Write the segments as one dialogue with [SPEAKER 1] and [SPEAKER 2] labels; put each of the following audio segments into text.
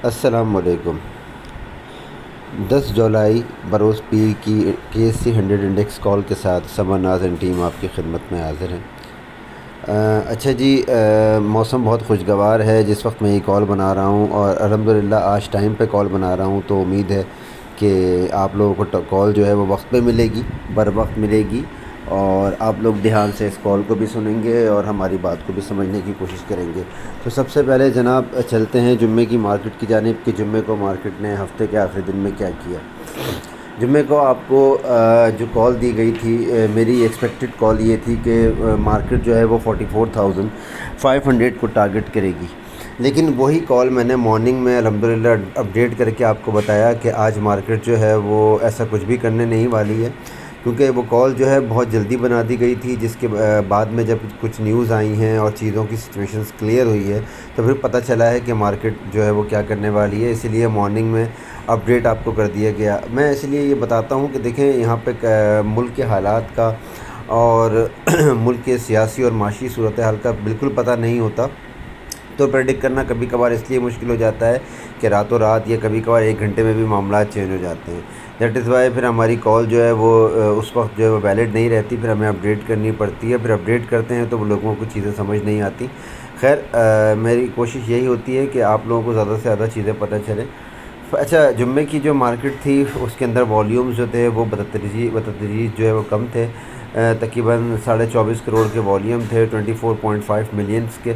[SPEAKER 1] السلام علیکم۔ 10 جولائی بروز پیر کی KSE 100 انڈیکس کال کے ساتھ سمر ناز اینڈ ٹیم آپ کی خدمت میں حاضر ہیں۔ اچھا جی، موسم بہت خوشگوار ہے جس وقت میں یہ کال بنا رہا ہوں، اور الحمدللہ آج ٹائم پہ کال بنا رہا ہوں، تو امید ہے کہ آپ لوگوں کو کال جو ہے وہ وقت پہ ملے گی، بر وقت ملے گی، اور آپ لوگ دھیان سے اس کال کو بھی سنیں گے اور ہماری بات کو بھی سمجھنے کی کوشش کریں گے۔ تو سب سے پہلے جناب چلتے ہیں جمعے کی مارکیٹ کی جانب کہ جمعے کو مارکیٹ نے ہفتے کے آخری دن میں کیا کیا۔ جمعے کو آپ کو جو کال دی گئی تھی، میری ایکسپیکٹڈ کال یہ تھی کہ مارکیٹ جو ہے وہ 44,500 کو ٹارگٹ کرے گی، لیکن وہی کال میں نے مارننگ میں الحمدللہ اپڈیٹ کر کے آپ کو بتایا کہ آج مارکیٹ جو ہے وہ ایسا کچھ بھی کرنے نہیں والی ہے، کیونکہ وہ کال جو ہے بہت جلدی بنا دی گئی تھی، جس کے بعد میں جب کچھ نیوز آئی ہیں اور چیزوں کی سچویشنز کلیئر ہوئی ہے تو پھر پتہ چلا ہے کہ مارکیٹ جو ہے وہ کیا کرنے والی ہے، اسی لیے مارننگ میں اپڈیٹ آپ کو کر دیا گیا۔ میں اس لیے یہ بتاتا ہوں کہ دیکھیں یہاں پہ ملک کے حالات کا اور ملک کے سیاسی اور معاشی صورتحال کا بالکل پتہ نہیں ہوتا، تو پریڈکٹ کرنا کبھی کبھار اس لیے مشکل ہو جاتا ہے کہ راتوں رات یا کبھی کبھار 1 گھنٹے میں بھی معاملات چینج ہو جاتے ہیں۔ دیٹ از وائی پھر ہماری کال جو ہے وہ اس وقت جو ہے وہ ویلڈ نہیں رہتی، پھر ہمیں اپڈیٹ کرنی پڑتی ہے، پھر اپڈیٹ کرتے ہیں تو وہ لوگوں کو چیزیں سمجھ نہیں آتی۔ خیر، میری کوشش یہی ہوتی ہے کہ آپ لوگوں کو زیادہ سے زیادہ چیزیں پتہ چلیں۔ اچھا، جمعے کی جو مارکیٹ تھی اس کے اندر والیومز جو تھے وہ بتدریج جو ہے وہ کم تھے، تقریباً 24.5 کروڑ کے والیوم تھے 24.5 ملینز کے،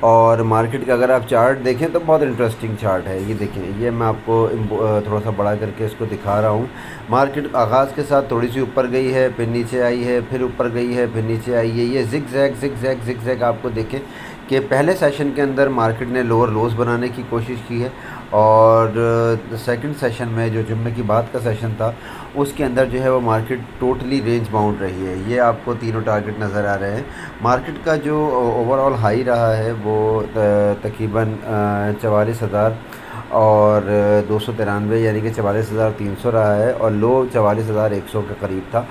[SPEAKER 1] اور مارکیٹ کا اگر آپ چارٹ دیکھیں تو بہت انٹرسٹنگ چارٹ ہے۔ یہ دیکھیں، یہ میں آپ کو تھوڑا سا بڑا کر کے اس کو دکھا رہا ہوں۔ مارکیٹ آغاز کے ساتھ تھوڑی سی اوپر گئی ہے، پھر نیچے آئی ہے، پھر اوپر گئی ہے، پھر نیچے آئی ہے۔ یہ زگ زیگ آپ کو دیکھیں کہ پہلے سیشن کے اندر مارکیٹ نے لوور لوز بنانے کی کوشش کی ہے، اور سیکنڈ سیشن میں جو جمعے کی بعد کا سیشن تھا اس کے اندر جو ہے وہ مارکیٹ ٹوٹلی رینج باؤنڈ رہی ہے۔ یہ آپ کو تینوں ٹارگٹ نظر آ رہے ہیں۔ مارکیٹ کا جو اوور آل ہائی رہا ہے وہ تقریباً 44,000 اور 293 یعنی کہ 44,300 رہا ہے، اور لو 44,100 کے قریب تھا،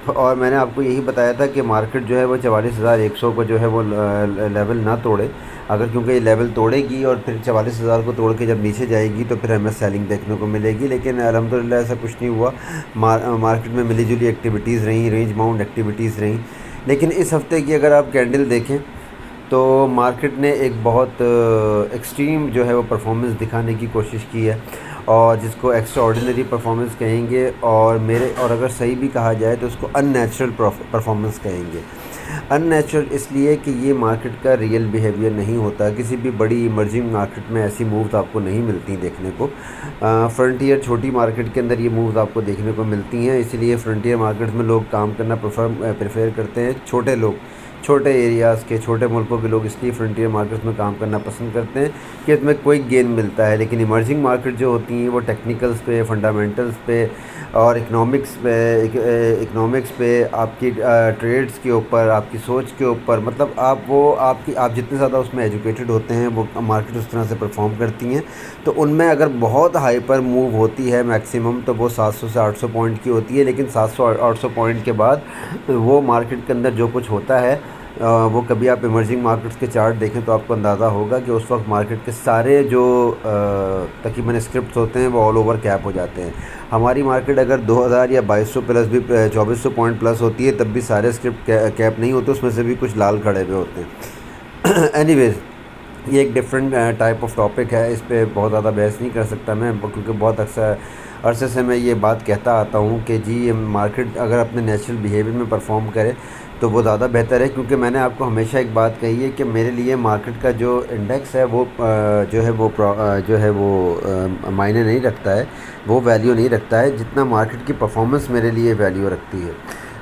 [SPEAKER 1] اور میں نے آپ کو یہی بتایا تھا کہ مارکیٹ جو ہے وہ 44,100 کو جو ہے وہ لیول نہ توڑے، اگر کیونکہ یہ لیول توڑے گی اور پھر 44,000 کو توڑ کے جب نیچے جائے گی تو پھر ہمیں سیلنگ دیکھنے کو ملے گی، لیکن الحمدللہ ایسا کچھ نہیں ہوا۔ مارکیٹ میں ملی جلی ایکٹیویٹیز رہیں، رینج باؤنڈ ایکٹیویٹیز رہیں، لیکن اس ہفتے کی اگر آپ کینڈل دیکھیں تو مارکیٹ نے ایک بہت ایکسٹریم جو ہے وہ پرفارمنس دکھانے کی کوشش کی ہے، اور جس کو ایکسٹرا آرڈینری پرفارمنس کہیں گے، اور اگر صحیح بھی کہا جائے تو اس کو ان نیچرل پرفارمنس کہیں گے۔ ان نیچرل اس لیے کہ یہ مارکیٹ کا ریئل بیہیویئر نہیں ہوتا، کسی بھی بڑی ایمرجنگ مارکیٹ میں ایسی مووز آپ کو نہیں ملتی دیکھنے کو۔ فرنٹیئر چھوٹی مارکیٹ کے اندر یہ مووز آپ کو دیکھنے کو ملتی ہیں، اسی لیے فرنٹیئر مارکیٹ میں لوگ کام کرنا پریفر کرتے ہیں، چھوٹے ایریاز کے، چھوٹے ملکوں کے لوگ اس لیے فرنٹیئر مارکیٹس میں کام کرنا پسند کرتے ہیں کہ اس میں کوئی گین ملتا ہے، لیکن ایمرجنگ مارکیٹ جو ہوتی ہیں وہ ٹیکنیکلز پہ، فنڈامنٹلز پہ اور اکنامکس پہ، آپ کی ٹریڈز کے اوپر، آپ کی سوچ کے اوپر، مطلب آپ جتنے زیادہ اس میں ایجوکیٹڈ ہوتے ہیں وہ مارکیٹ اس طرح سے پرفارم کرتی ہیں، تو ان میں اگر بہت ہائپر موو ہوتی ہے میکسیمم تو وہ 700 سے 800 پوائنٹ کی ہوتی ہے، لیکن 700-800 پوائنٹ کے بعد وہ مارکیٹ کے اندر جو کچھ ہوتا ہے وہ کبھی آپ ایمرجنگ مارکیٹس کے چارٹ دیکھیں تو آپ کو اندازہ ہوگا کہ اس وقت مارکیٹ کے سارے جو تقریباً اسکرپٹس ہوتے ہیں وہ آل اوور کیپ ہو جاتے ہیں۔ ہماری مارکیٹ اگر 2,000 یا 2,200 پلس بھی 2,400 پوائنٹ پلس ہوتی ہے تب بھی سارے اسکرپٹ کیپ نہیں ہوتے، اس میں سے بھی کچھ لال کھڑے ہوئے ہوتے ہیں۔ اینی ویز، یہ ایک ڈفرینٹ ٹائپ آف ٹاپک ہے، اس پہ بہت زیادہ بحث نہیں کر سکتا میں، کیونکہ بہت اکثر عرصے سے میں یہ بات کہتا آتا ہوں کہ جی یہ مارکیٹ اگر اپنے نیچرل بیہیویئر میں پرفارم کرے تو وہ زیادہ بہتر ہے، کیونکہ میں نے آپ کو ہمیشہ ایک بات کہی ہے کہ میرے لیے مارکیٹ کا جو انڈیکس ہے وہ جو ہے وہ معنی نہیں رکھتا ہے، وہ ویلیو نہیں رکھتا ہے جتنا مارکیٹ کی پرفارمنس میرے لیے ویلیو رکھتی ہے۔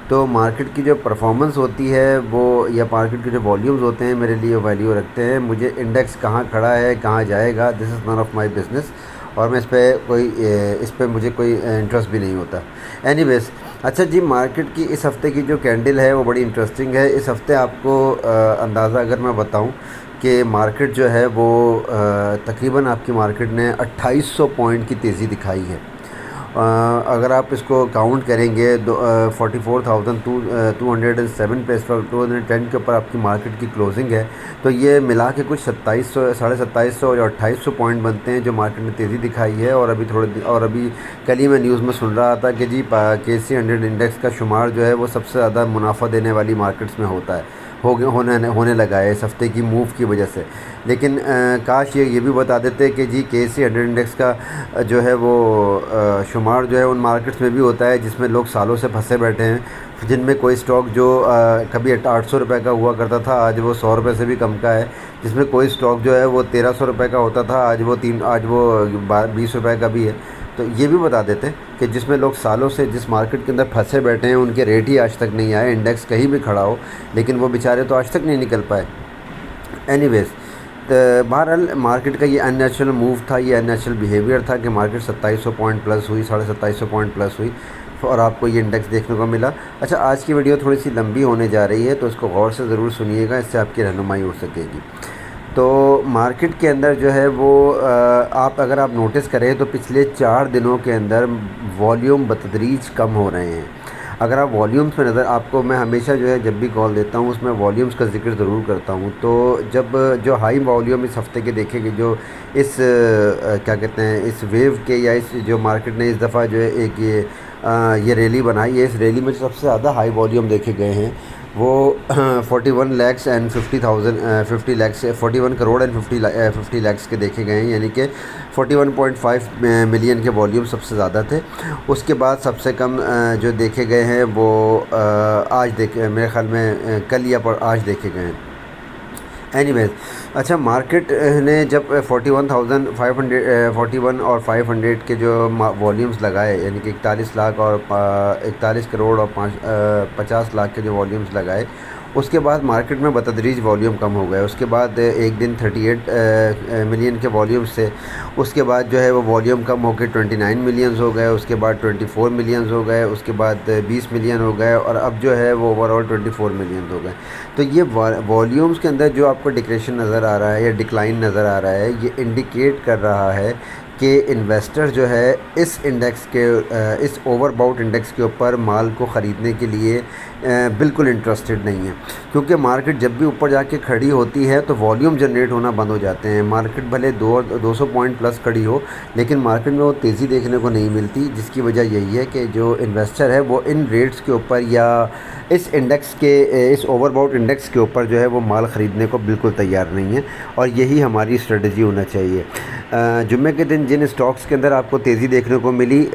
[SPEAKER 1] تو مارکیٹ کی جو پرفارمنس ہوتی ہے وہ، یا مارکیٹ کے جو والیومز ہوتے ہیں میرے لیے ویلیو رکھتے ہیں۔ مجھے انڈیکس کہاں کھڑا ہے، کہاں جائے گا، دس از نن آف مائی بزنس، اور میں اس پہ مجھے کوئی انٹرسٹ بھی نہیں ہوتا۔ اینی ویز، اچھا جی، مارکیٹ کی اس ہفتے کی جو کینڈل ہے وہ بڑی انٹرسٹنگ ہے۔ اس ہفتے آپ کو اندازہ اگر میں بتاؤں کہ مارکیٹ جو ہے وہ تقریباً آپ کی مارکیٹ نے 2,800 پوائنٹ کی تیزی دکھائی ہے، اگر آپ اس کو کاؤنٹ کریں گے 44,207 پہ، 210 کے اوپر آپ کی مارکیٹ کی کلوزنگ ہے، تو یہ ملا کے کچھ 2700 یا 2800 پوائنٹ بنتے ہیں جو مارکیٹ نے تیزی دکھائی ہے۔ اور ابھی کل ہی میں نیوز میں سن رہا تھا کہ جی KC100 انڈیکس کا شمار جو ہے وہ سب سے زیادہ منافع دینے والی مارکیٹس میں ہونے لگا ہے اس ہفتے کی موو کی وجہ سے۔ لیکن کاش یہ بھی بتا دیتے کہ جی KC100 انڈیکس کا جو ہے وہ شمار جو ہے ان مارکیٹس میں بھی ہوتا ہے جس میں لوگ سالوں سے پھنسے بیٹھے ہیں، جن میں کوئی سٹاک جو کبھی 800 روپے کا ہوا کرتا تھا آج وہ 100 روپے سے بھی کم کا ہے، جس میں کوئی سٹاک جو ہے وہ 1300 روپے کا ہوتا تھا آج وہ 20 روپے کا بھی ہے۔ تو یہ بھی بتا دیتے کہ جس میں لوگ سالوں سے جس مارکیٹ کے اندر پھنسے بیٹھے ہیں ان کے ریٹ ہی آج تک نہیں آئے، انڈیکس کہیں بھی کھڑا ہو لیکن وہ بیچارے تو آج تک نہیں نکل پائے۔ اینی ویز، بہرحال مارکیٹ کا یہ ان نیچرل موو تھا، یہ ان نیچرل بیہیویئر تھا کہ مارکیٹ 2700 پوائنٹ پلس ہوئی، 2750 پوائنٹ پلس ہوئی اور آپ کو یہ انڈیکس دیکھنے کو ملا۔ اچھا، آج کی ویڈیو تھوڑی سی لمبی ہونے جا رہی ہے تو اس کو غور سے ضرور سنیے گا، اس سے آپ کی رہنمائی ہو سکے گی۔ تو مارکیٹ کے اندر جو ہے وہ اگر آپ نوٹس کریں تو پچھلے 4 دنوں کے اندر والیوم بتدریج کم ہو رہے ہیں۔ اگر آپ والیومز پہ نظر، آپ کو میں ہمیشہ جو ہے جب بھی کال دیتا ہوں اس میں والیومز کا ذکر ضرور کرتا ہوں، تو جب جو ہائی والیوم اس ہفتے کے دیکھیں گے، جو اس کیا کہتے ہیں اس ویو کے یا اس جو مارکیٹ نے اس دفعہ جو ہے ایک یہ ریلی بنائی ہے، اس ریلی میں سب سے زیادہ ہائی والیوم دیکھے گئے ہیں وہ 41 lakhs and 50,000 50 lakhs 41 crore and 50 lakhs کے دیکھے گئے ہیں، یعنی کہ 41.5 ملین کے والیوم سب سے زیادہ تھے۔ اس کے بعد سب سے کم جو دیکھے گئے ہیں وہ میرے خیال میں کل یا آج دیکھے گئے ہیں۔ اینی ویز، اچھا، مارکیٹ نے جب 41 اور 500 کے جو والیومز لگائے، یعنی کہ 41 لاکھ اور 41 کروڑ اور 50 لاکھ کے جو والیومز لگائے، اس کے بعد مارکیٹ میں بتدریج والیوم کم ہو گئے۔ اس کے بعد ایک دن 38 ملین کے والیوم سے، اس کے بعد جو ہے وہ والیوم کم ہو کے 29 ملینز ہو گئے، اس کے بعد 24 ملینز ہو گئے، اس کے بعد 20 ملین ہو گئے اور اب جو ہے وہ اوور آل 24 ملینز ہو گئے۔ تو یہ والیومز کے اندر جو آپ کو ڈکریشن نظر آ رہا ہے یا ڈکلائن نظر آ رہا ہے، یہ انڈیکیٹ کر رہا ہے کہ انویسٹر جو ہے اس انڈیکس کے اس اوور باؤٹ انڈیکس کے اوپر مال کو خریدنے کے لیے بالکل انٹرسٹڈ نہیں ہے، کیونکہ مارکیٹ جب بھی اوپر جا کے کھڑی ہوتی ہے تو والیوم جنریٹ ہونا بند ہو جاتے ہیں۔ مارکیٹ بھلے 200 پوائنٹ پلس کھڑی ہو لیکن مارکیٹ میں وہ تیزی دیکھنے کو نہیں ملتی، جس کی وجہ یہی ہے کہ جو انویسٹر ہے وہ ان ریٹس کے اوپر یا اس انڈیکس کے اس اوور باؤٹ انڈیکس کے اوپر جو ہے وہ مال خریدنے کو بالکل تیار نہیں ہے، اور یہی ہماری اسٹریٹجی ہونا چاہیے۔ جمعے کے دن جن اسٹاکس کے اندر آپ کو تیزی دیکھنے کو ملی،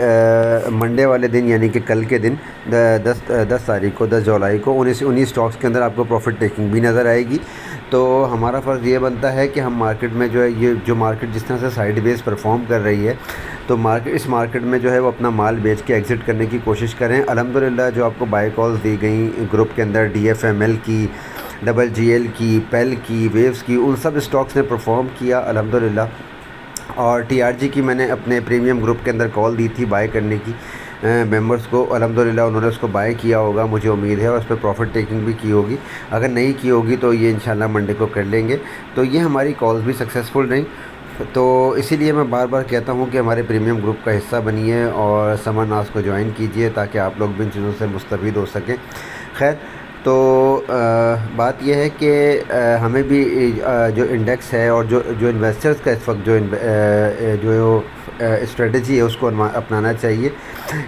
[SPEAKER 1] منڈے والے دن یعنی کہ کل کے دن 10 تاریخ کو، 10 جولائی کو، انہی اسٹاکس کے اندر آپ کو پروفٹ ٹیکنگ بھی نظر آئے گی۔ تو ہمارا فرض یہ بنتا ہے کہ ہم مارکیٹ میں جو ہے یہ جو مارکیٹ جس طرح سے سائیڈ ویز پرفارم کر رہی ہے، تو اس مارکیٹ میں جو ہے وہ اپنا مال بیچ کے ایگزٹ کرنے کی کوشش کریں۔ الحمدللہ جو آپ کو بائی کالز دی گئیں گروپ کے اندر، DFML کی، WGL کی، پیل کی، ویوز کی، ان سب اسٹاکس نے پرفارم کیا الحمدللہ۔ اور TRG کی میں نے اپنے پریمیم گروپ کے اندر کال دی تھی بائی کرنے کی ممبرس کو، الحمدللہ انہوں نے اس کو بائی کیا ہوگا، مجھے امید ہے، اور اس پہ پروفٹ ٹیکنگ بھی کی ہوگی۔ اگر نہیں کی ہوگی تو یہ انشاءاللہ منڈے کو کر لیں گے۔ تو یہ ہماری کالز بھی سکسیزفل رہیں، تو اسی لیے میں بار بار کہتا ہوں کہ ہمارے پریمیم گروپ کا حصہ بنیے اور سمر ناز کو جوائن کیجئے تاکہ آپ لوگ بھی ان چیزوں سے مستفید ہو سکیں۔ خیر، تو بات یہ ہے کہ ہمیں بھی جو انڈیکس ہے اور جو انویسٹرز کا اس وقت جو اسٹریٹجی ہے اس کو اپنانا چاہیے۔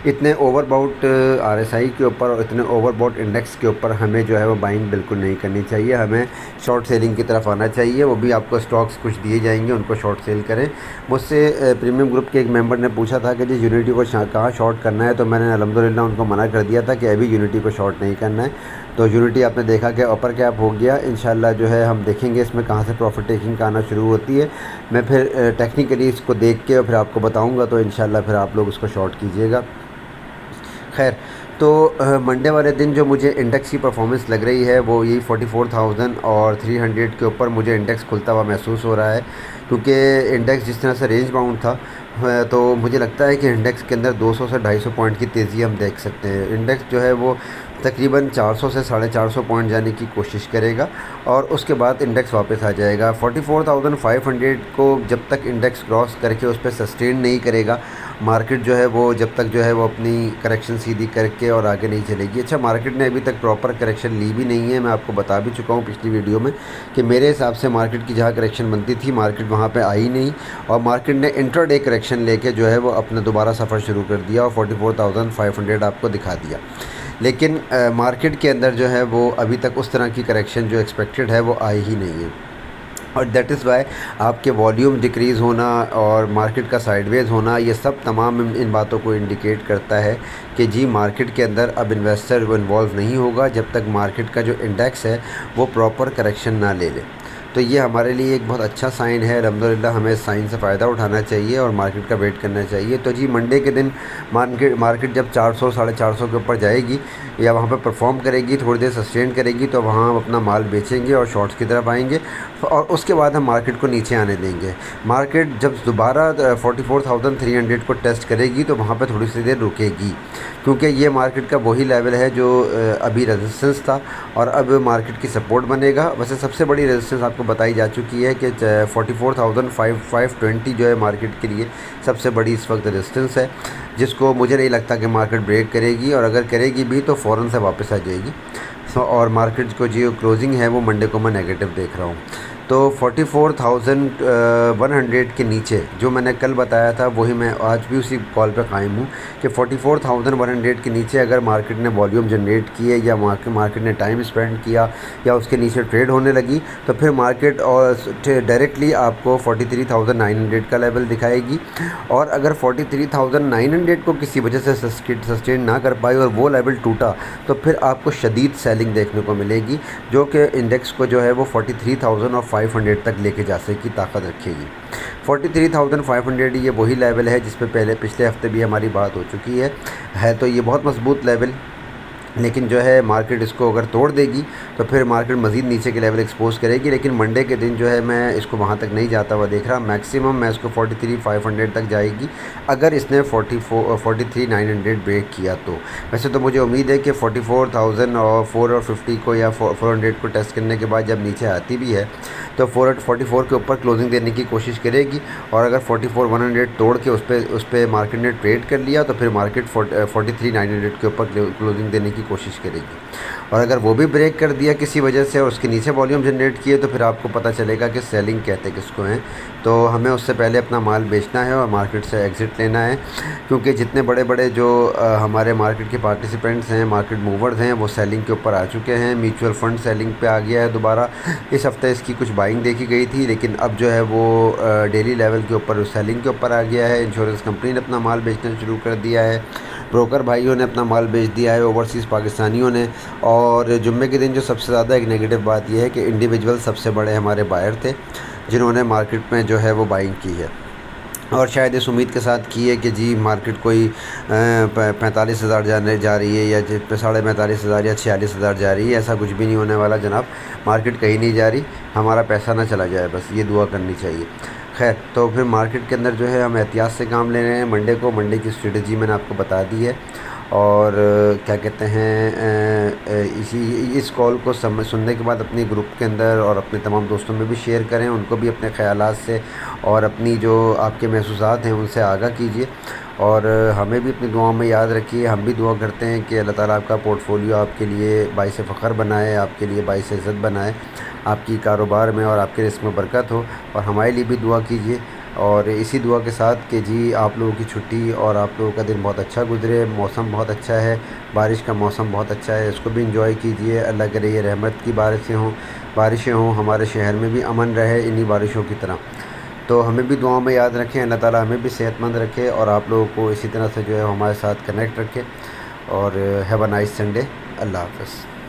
[SPEAKER 1] اتنے اوور باؤٹ RSI کے اوپر اور اتنے اوور باؤٹ انڈیکس کے اوپر ہمیں جو ہے وہ بائنگ بالکل نہیں کرنی چاہیے، ہمیں شارٹ سیلنگ کی طرف آنا چاہیے۔ وہ بھی آپ کو اسٹاکس کچھ دیے جائیں گے، ان کو شارٹ سیل کریں۔ مجھ سے پریمیم گروپ کے ایک ممبر نے پوچھا تھا کہ جی یونٹی کو کہاں شارٹ کرنا ہے، تو میں نے الحمدللہ ان کو منع کر دیا تھا کہ ابھی یونٹی کو شارٹ نہیں کرنا ہے۔ تو یونٹی آپ نے دیکھا کہ اپر کیپ ہو گیا، انشاءاللہ جو ہے ہم دیکھیں گے اس میں کہاں سے پروفٹ ٹیکنگ کا آنا شروع ہوتی ہے۔ میں پھر ٹیکنیکلی اس کو دیکھ کے اور پھر آپ کو بتاؤں گا، تو انشاءاللہ پھر آپ لوگ اس کو شارٹ کیجیے گا۔ خیر، تو منڈے والے دن جو مجھے انڈیکس کی پرفارمنس لگ رہی ہے وہ یہی 44,000 اور 300 کے اوپر مجھے انڈیکس کھلتا ہوا محسوس ہو رہا ہے، کیونکہ انڈیکس جس طرح سے رینج باؤنڈ تھا، تو مجھے لگتا ہے کہ انڈیکس کے اندر 200 سے 250 پوائنٹ کی تیزی ہم دیکھ سکتے ہیں۔ انڈیکس جو ہے وہ تقریباً 400 سے 450 پوائنٹ جانے کی کوشش کرے گا اور اس کے بعد انڈیکس واپس آ جائے گا۔ 44,500 کو جب تک انڈیکس کراس کر کے اس پہ سسٹین نہیں کرے گا مارکیٹ جو ہے وہ جب تک جو ہے وہ اپنی کریکشن سیدھی کر کے اور آگے نہیں چلے گی۔ اچھا، مارکیٹ نے ابھی تک پراپر کریکشن لی بھی نہیں ہے، میں آپ کو بتا بھی چکا ہوں پچھلی ویڈیو میں کہ میرے حساب سے مارکیٹ کی جہاں کریکشن بنتی تھی مارکیٹ وہاں پہ آئی نہیں، اور مارکیٹ نے انٹر ڈے کریکشن لے کے جو ہے وہ اپنا دوبارہ سفر شروع کر دیا اور 44,500 آپ کو دکھا دیا۔ لیکن مارکیٹ کے اندر جو ہے وہ ابھی تک اس طرح کی کریکشن جو ایکسپیکٹڈ ہے وہ آئی ہی نہیں ہے، اور دیٹ از وائی آپ کے والیوم ڈکریز ہونا اور مارکیٹ کا سائیڈ ویز ہونا یہ سب تمام ان باتوں کو انڈیکیٹ کرتا ہے کہ جی مارکیٹ کے اندر اب انویسٹر وہ انوالو نہیں ہوگا جب تک مارکیٹ کا جو انڈیکس ہے وہ پراپر کریکشن نہ لے لے۔ تو یہ ہمارے لیے ایک بہت اچھا سائن ہے، الحمدللہ ہمیں اس سائن سے فائدہ اٹھانا چاہیے اور مارکیٹ کا ویٹ کرنا چاہیے۔ تو جی منڈے کے دن مارکیٹ جب 400 450 کے اوپر جائے گی یا وہاں پہ پرفارم کرے گی، تھوڑی دیر سسٹین کرے گی، تو وہاں ہم اپنا مال بیچیں گے اور شارٹس کی طرف آئیں گے، اور اس کے بعد ہم مارکیٹ کو نیچے آنے دیں گے۔ مارکیٹ جب دوبارہ 44,300 کو ٹیسٹ کرے گی تو وہاں پہ تھوڑی سی دیر رکے گی، کیونکہ یہ مارکیٹ کا وہی لیول ہے جو ابھی ریزسٹنس تھا اور اب مارکیٹ کی سپورٹ بنے گا۔ ویسے سب سے بڑی ریزسٹنس آپ کو بتائی جا چکی ہے کہ 44,520 جو ہے مارکیٹ کے لیے سب سے بڑی اس وقت ریزسٹنس ہے، جس کو مجھے نہیں لگتا کہ مارکیٹ بریک کرے گی، اور اگر کرے گی بھی تو فوراً سے واپس آ جائے گی۔ اور مارکیٹ کو جو کلوزنگ ہے وہ منڈے کو میں نیگیٹو دیکھ رہا ہوں۔ تو 44,100 کے نیچے جو میں نے کل بتایا تھا وہی میں آج بھی اسی کال پہ قائم ہوں کہ 44,100 کے نیچے اگر مارکیٹ نے والیوم جنریٹ کیے یا مارکیٹ نے ٹائم اسپینڈ کیا یا اس کے نیچے ٹریڈ ہونے لگی تو پھر مارکیٹ اور ڈائریکٹلی آپ کو 43,900 کا لیول دکھائے گی، اور اگر 43,900 کو کسی وجہ سے سسٹین نہ کر پائی اور وہ لیول ٹوٹا تو پھر آپ کو شدید سیلنگ دیکھنے کو ملے گی، جو کہ انڈیکس کو جو ہے وہ 43,500 تک لے کے جا سکے کی طاقت رکھے گی۔ 43,500 یہ وہی لیول ہے جس پہ پچھلے ہفتے بھی ہماری بات ہو چکی ہے تو یہ بہت مضبوط لیول، لیکن جو ہے مارکیٹ اس کو اگر توڑ دے گی تو پھر مارکیٹ مزید نیچے کے لیول ایکسپوز کرے گی، لیکن منڈے کے دن جو ہے میں اس کو وہاں تک نہیں جاتا ہوا دیکھ رہا، میکسیمم میں اس کو 43,500 تک جائے گی اگر اس نے 43,900 بریک کیا تو۔ ویسے تو مجھے امید ہے کہ 44,450 کو یا 400 کو ٹیسٹ کرنے کے بعد جب نیچے آتی بھی ہے تو 44 کے اوپر کلوزنگ دینے کی کوشش کرے گی، اور اگر 44,100 توڑ کے اس پہ مارکیٹ نے ٹریڈ کر لیا تو پھر مارکیٹ 43,900 کے اوپر کلوزنگ دینے کی کوشش کرے گی، اور اگر وہ بھی بریک کر دیا کسی وجہ سے اور اس کے نیچے والیوم جنریٹ کیے تو پھر آپ کو پتہ چلے گا کہ سیلنگ کہتے کس کو ہیں۔ تو ہمیں اس سے پہلے اپنا مال بیچنا ہے اور مارکیٹ سے ایگزٹ لینا ہے، کیونکہ جتنے بڑے بڑے جو ہمارے مارکیٹ کے پارٹیسپینٹس ہیں، مارکیٹ موورز ہیں، وہ سیلنگ کے اوپر آ چکے ہیں۔ میوچول فنڈ سیلنگ پہ آ گیا ہے دوبارہ، اس ہفتے اس کی کچھ بائنگ دیکھی گئی تھی لیکن اب جو ہے وہ ڈیلی لیول کے اوپر سیلنگ کے اوپر آ گیا ہے۔ انشورنس کمپنی نے اپنا مال بیچنا شروع کر دیا ہے، بروکر بھائیوں نے اپنا مال بیچ دیا ہے، اوورسیز پاکستانیوں نے، اور جمعے کے دن جو سب سے زیادہ ایک نیگیٹو بات یہ ہے کہ انڈیویجول سب سے بڑے ہمارے بائر تھے جنہوں نے مارکیٹ میں جو ہے وہ بائنگ کی ہے، اور شاید اس امید کے ساتھ کی ہے کہ جی مارکیٹ کوئی 45,000 جا رہی ہے یا 45,500 یا 46,000 جا رہی ہے۔ ایسا کچھ بھی نہیں ہونے والا جناب، مارکیٹ کہیں نہیں جا رہی، ہمارا پیسہ نہ چلا جائے، بس یہ دعا کرنی چاہیے۔ خیر، تو پھر مارکیٹ کے اندر جو ہے ہم احتیاط سے کام لے رہے ہیں۔ منڈے کی اسٹریٹجی میں نے آپ کو بتا دی ہے، اور کیا کہتے ہیں اس کال کو سننے کے بعد اپنے گروپ کے اندر اور اپنے تمام دوستوں میں بھی شیئر کریں، ان کو بھی اپنے خیالات سے اور اپنی جو آپ کے محسوسات ہیں ان سے آگاہ کیجیے، اور ہمیں بھی اپنی دعاؤں میں یاد رکھیے۔ ہم بھی دعا کرتے ہیں کہ اللہ تعالیٰ آپ کا پورٹ فولیو آپ کے لیے باعث فخر بنائے، آپ کے لیے باعث عزت بنائے، آپ کی کاروبار میں اور آپ کے رزق میں برکت ہو، اور ہمارے لیے بھی دعا کیجیے۔ اور اسی دعا کے ساتھ کہ جی آپ لوگوں کی چھٹی اور آپ لوگوں کا دن بہت اچھا گزرے، موسم بہت اچھا ہے، بارش کا موسم بہت اچھا ہے، اس کو بھی انجوائے کیجیے۔ اللہ کرے یہ رحمت کی بارشیں ہوں، ہمارے شہر میں بھی امن رہے انہی بارشوں کی طرح۔ تو ہمیں بھی دعاؤں میں یاد رکھیں، اللہ تعالیٰ ہمیں بھی صحت مند رکھے اور آپ لوگوں کو اسی طرح سے جو ہے ہمارے ساتھ کنیکٹ رکھے، اور ہیو اے نائس سنڈے۔ اللہ حافظ۔